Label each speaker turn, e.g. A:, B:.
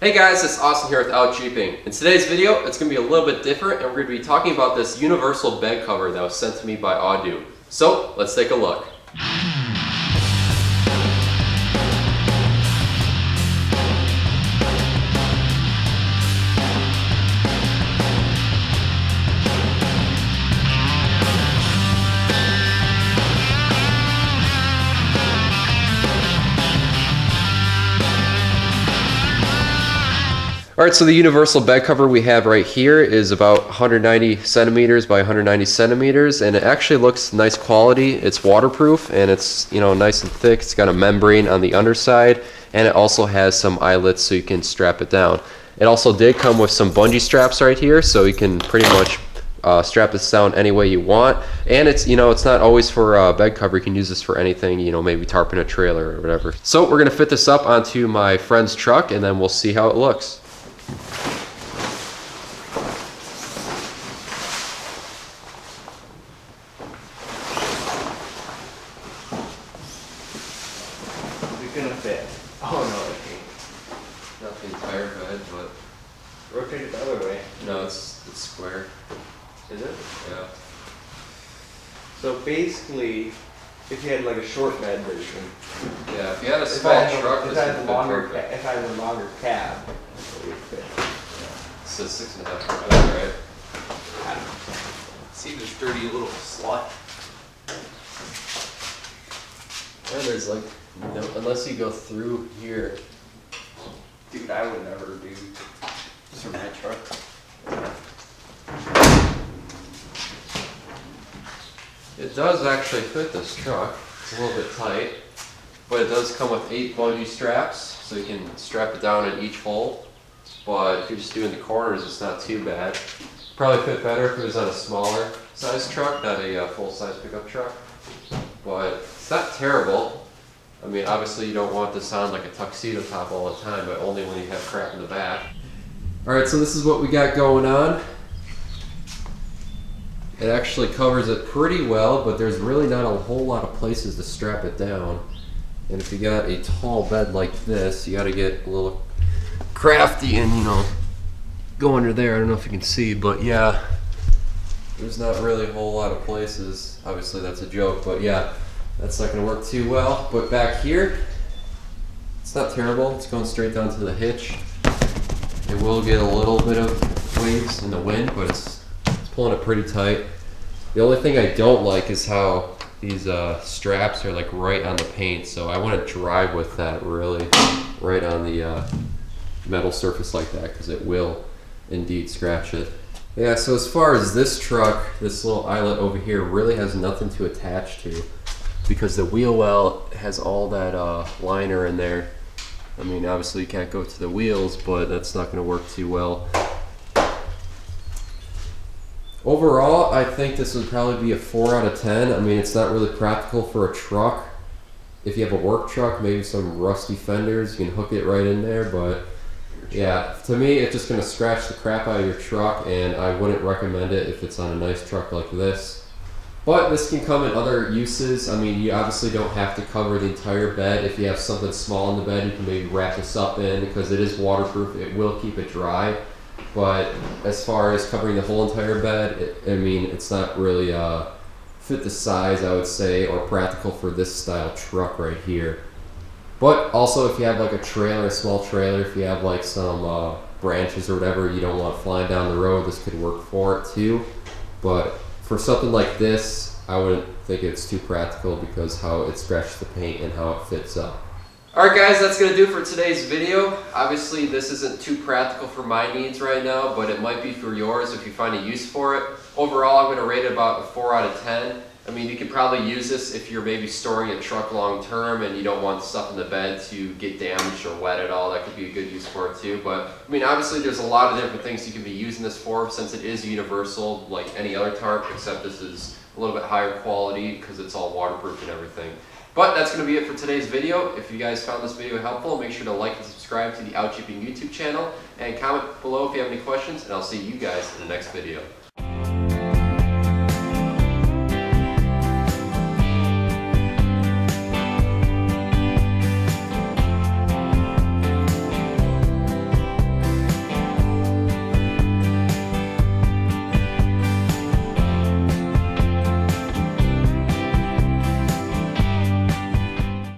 A: Hey guys, it's Austin here with Audew. In today's video, it's going to be a little bit different, and we're going to be talking about this universal bed cover that was sent to me by Audew. So, let's take a look. Alright, so the universal bed cover we have right here is about 190 centimeters by 190 centimeters, and it actually looks nice quality. It's waterproof and it's, nice and thick. It's got a membrane on the underside, and it also has some eyelets so you can strap it down. It also did come with some bungee straps right here, so you can pretty much strap this down any way you want. And it's, it's not always for a bed cover. You can use this for anything, maybe tarping a trailer or whatever. So we're going to fit this up onto my friend's truck, and then we'll see how it looks.
B: It's gonna fit. Oh no, it can't.
A: Not the entire bed, but
B: Rotate it the other way.
A: no, it's square.
B: Is it?
A: Yeah.
B: So basically, if you had like a short bed version,
A: Yeah, if you had a
B: if
A: small
B: I had,
A: truck,
B: if
A: this
B: I
A: would
B: had
A: fit
B: a longer,
A: perfect.
B: if I had a longer cab, it would fit.
A: It's a 6.5 foot bed, right?
B: I don't know. See this dirty little slut.
A: Yeah, there's like, unless you go through here.
B: Dude, I would never do this for my truck.
A: It does actually fit this truck. It's a little bit tight, but it does come with 8 bungee straps, so you can strap it down in each hole. But if you're just doing the corners, it's not too bad. Probably fit better if it was on a smaller size truck, not a full-size pickup truck. But it's not terrible. I mean, obviously you don't want this on like a tuxedo top all the time, but only when you have crap in the back. Alright, so this is what we got going on. It actually covers it pretty well, but there's really not a whole lot of places to strap it down. And if you got a tall bed like this, you gotta get a little crafty and, go under there. I don't know if you can see, but yeah, there's not really a whole lot of places. Obviously that's a joke, but yeah, that's not gonna work too well. But back here, it's not terrible. It's going straight down to the hitch. It will get a little bit of waves in the wind, but it's pulling it pretty tight. The only thing I don't like is how these straps are like right on the paint, so I want to drive with that really right on the metal surface like that, because it will indeed scratch it. Yeah, so as far as this truck, this little eyelet over here really has nothing to attach to, because the wheel well has all that liner in there. I mean, obviously you can't go to the wheels, but that's not going to work too well. Overall, I think this would probably be a 4 out of 10. I mean, it's not really practical for a truck. If you have a work truck, maybe some rusty fenders, you can hook it right in there, but yeah, to me, it's just going to scratch the crap out of your truck, and I wouldn't recommend it if it's on a nice truck like this. But this can come in other uses. I mean, you obviously don't have to cover the entire bed. If you have something small in the bed, you can maybe wrap this up in, because it is waterproof. It will keep it dry. But as far as covering the whole entire bed, it's not really fit the size, I would say, or practical for this style truck right here. But also, if you have like a trailer, a small trailer, if you have like some branches or whatever you don't want flying down the road, this could work for it too. But for something like this, I wouldn't think it's too practical because how it scratches the paint and how it fits up. Alright guys, that's going to do it for today's video. Obviously this isn't too practical for my needs right now, but it might be for yours if you find a use for it. Overall, I'm going to rate it about a 4 out of 10. I mean, you could probably use this if you're maybe storing a truck long term and you don't want stuff in the bed to get damaged or wet at all. That could be a good use for it too. But I mean, obviously there's a lot of different things you can be using this for, since it is universal like any other tarp, except this is a little bit higher quality because it's all waterproof and everything. But that's going to be it for today's video. If you guys found this video helpful, make sure to like and subscribe to the Audew YouTube channel, and comment below if you have any questions, and I'll see you guys in the next video.